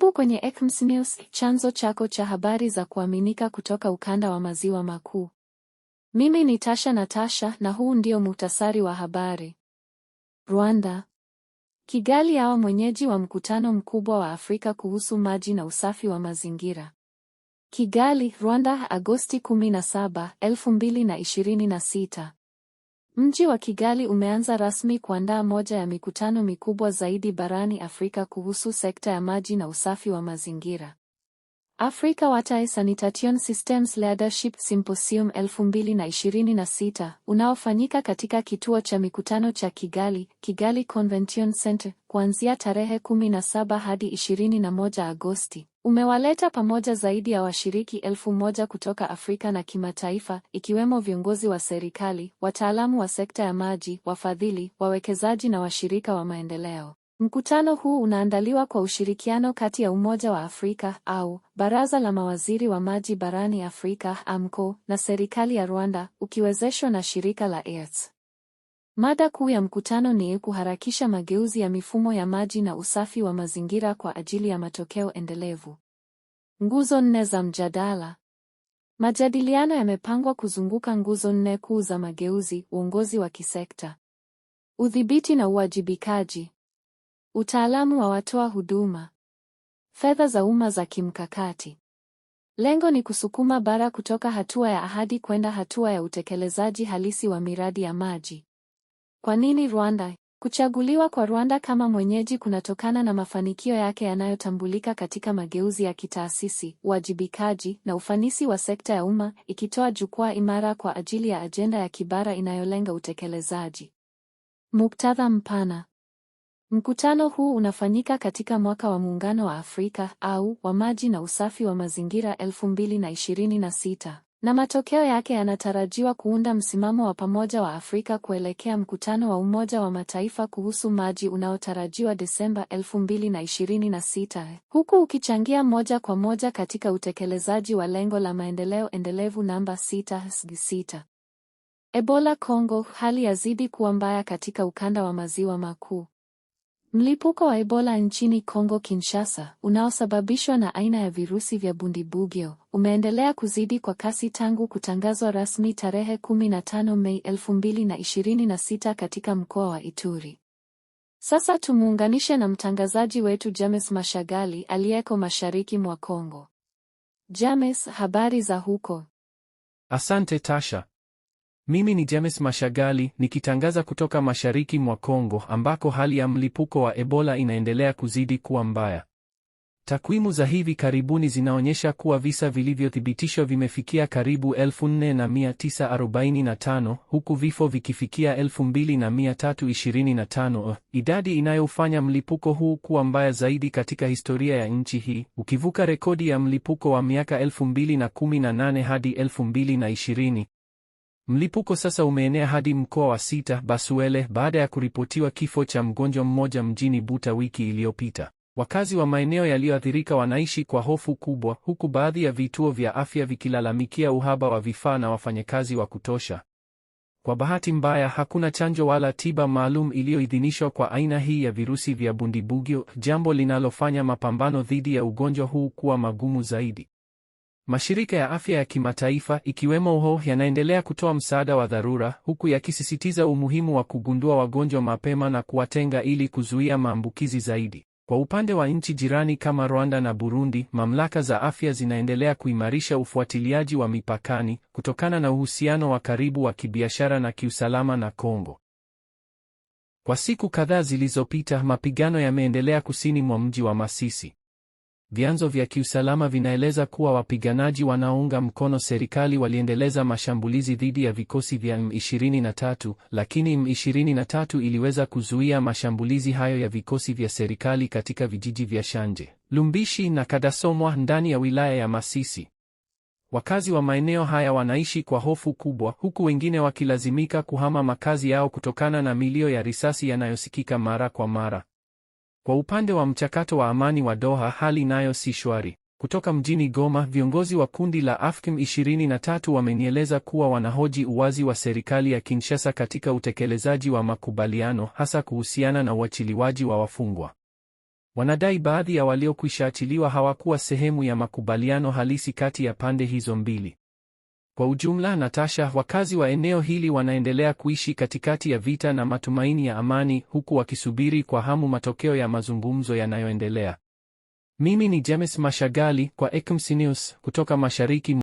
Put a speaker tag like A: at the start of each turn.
A: Karibu kwenye Ekms News, chanzo chako cha habari za kuaminika kutoka ukanda wa maziwa makuu. Mimi ni Tasha Natasha na huu ndio muhtasari wa habari. Rwanda. Kigali yawa mwenyeji wa mkutano mkubwa wa Afrika kuhusu maji na usafi wa mazingira. Kigali, Rwanda, Agosti 17, 2026. Mji wa Kigali umeanza rasmi kuandaa moja ya mikutano mikubwa zaidi barani Afrika kuhusu sekta ya maji na usafi wa mazingira. Africa Water Sanitation Systems Leadership Symposium 2026, unaofanyika katika kituo cha mikutano cha Kigali, Kigali Convention Center, kuanzia tarehe 17 hadi 21 Agosti. Umewaleta pamoja zaidi ya washiriki 1,000 kutoka Afrika na kimataifa, ikiwemo viongozi wa serikali, wataalamu wa sekta ya maji, wafadhili, wawekezaji na washirika wa maendeleo. Mkutano huu unaandaliwa kwa ushirikiano kati ya Umoja wa Afrika au Baraza la Mawaziri wa Maji barani Afrika AMCO na serikali ya Rwanda, ukiwezeshwa na shirika la EARTH. Mada kuu ya mkutano ni kuharakisha mageuzi ya mifumo ya maji na usafi wa mazingira kwa ajili ya matokeo endelevu. Nguzo 4 za mjadala. Majadiliano yamepangwa kuzunguka nguzo 4 kuu za mageuzi: uongozi wa kisekta, udhibiti na uwajibikaji, utaalamu wa watoa huduma, fedha za umma za kimkakati. Lengo ni kusukuma bara kutoka hatua ya ahadi kwenda hatua ya utekelezaji halisi wa miradi ya maji. Kwa nini Rwanda? Kuchaguliwa kwa Rwanda kama mwenyeji kunatokana na mafanikio yake yanayotambulika katika mageuzi ya kitaasisi, uwajibikaji na ufanisi wa sekta ya umma, ikitoa jukwaa imara kwa ajili ya ajenda ya kibara inayolenga utekelezaji. Muktadha mpana. Mkutano huu unafanyika katika mwaka wa Muungano wa Afrika au wa Maji na Usafi wa Mazingira 2026, na matokeo yake yanatarajiwa kuunda msimamo wa pamoja wa Afrika kuelekea mkutano wa Umoja wa Mataifa kuhusu maji unaotarajiwa Desemba 2026, huku ukichangia moja kwa moja katika utekelezaji wa lengo la maendeleo endelevu namba 6. Ebola Kongo, hali yazidi kuwa mbaya katika ukanda wa maziwa makuu. Mlipuko wa Ebola nchini Kongo Kinshasa, unaosababishwa na aina ya virusi vya Bundibugyo, umeendelea kuzidi kwa kasi tangu kutangazwa rasmi tarehe 15 Mei 2026 katika mkoa wa Ituri. Sasa tumuunganishe na mtangazaji wetu James Mashagali aliyeko mashariki mwa Kongo. James, habari za huko?
B: Asante Tasha. Mimi ni James Mashagali nikitangaza kutoka mashariki mwa Kongo ambako hali ya mlipuko wa Ebola inaendelea kuzidi kuwa mbaya. Takwimu za hivi karibuni zinaonyesha kuwa visa vilivyothibitishwa vimefikia karibu 4,945 huku vifo vikifikia 2,325, idadi inayofanya mlipuko huu kuwa mbaya zaidi katika historia ya nchi hii, ukivuka rekodi ya mlipuko wa miaka 2018 hadi 2020. Mlipuko sasa umeenea hadi mkoa wa Sita, Basuele, baada ya kuripotiwa kifo cha mgonjwa mmoja mjini Buta wiki iliyopita. Wakazi wa maeneo yaliyoathirika wanaishi kwa hofu kubwa, huku baadhi ya vituo vya afya vikilalamikia uhaba wa vifaa na wafanyakazi wa kutosha. Kwa bahati mbaya, hakuna chanjo wala tiba maalum iliyoidhinishwa kwa aina hii ya virusi vya Bundibugyo, jambo linalofanya mapambano dhidi ya ugonjwa huu kuwa magumu zaidi. Mashirika ya afya ya kimataifa ikiwemo WHO yanaendelea kutoa msaada wa dharura, huku yakisisitiza umuhimu wa kugundua wagonjwa mapema na kuwatenga ili kuzuia maambukizi zaidi. Kwa upande wa nchi jirani kama Rwanda na Burundi, mamlaka za afya zinaendelea kuimarisha ufuatiliaji wa mipakani kutokana na uhusiano wa karibu wa kibiashara na kiusalama na Kongo. Kwa siku kadhaa zilizopita, mapigano yameendelea kusini mwa mji wa Masisi. Vyanzo vya kiusalama vinaeleza kuwa wapiganaji wanaounga mkono serikali waliendeleza mashambulizi dhidi ya vikosi vya M23, lakini M23 iliweza kuzuia mashambulizi hayo ya vikosi vya serikali katika vijiji vya Shanje, Lumbishi na Kadasomwa ndani ya wilaya ya Masisi. Wakazi wa maeneo haya wanaishi kwa hofu kubwa, huku wengine wakilazimika kuhama makazi yao kutokana na milio ya risasi yanayosikika mara kwa mara. Kwa upande wa mchakato wa amani wa Doha, hali nayo si shwari. Kutoka mjini Goma, viongozi wa kundi la AFC/M23 wamenieleza kuwa wanahoji uwazi wa serikali ya Kinshasa katika utekelezaji wa makubaliano, hasa kuhusiana na uachiliwaji wa wafungwa. Wanadai baadhi ya waliokwishaachiliwa hawakuwa sehemu ya makubaliano halisi kati ya pande hizo mbili. Kwa ujumla, Natasha, wakazi wa eneo hili wanaendelea kuishi katikati ya vita na matumaini ya amani, huku wakisubiri kwa hamu matokeo ya mazungumzo yanayoendelea. Mimi ni James Mashagali kwa EKMC News kutoka Mashariki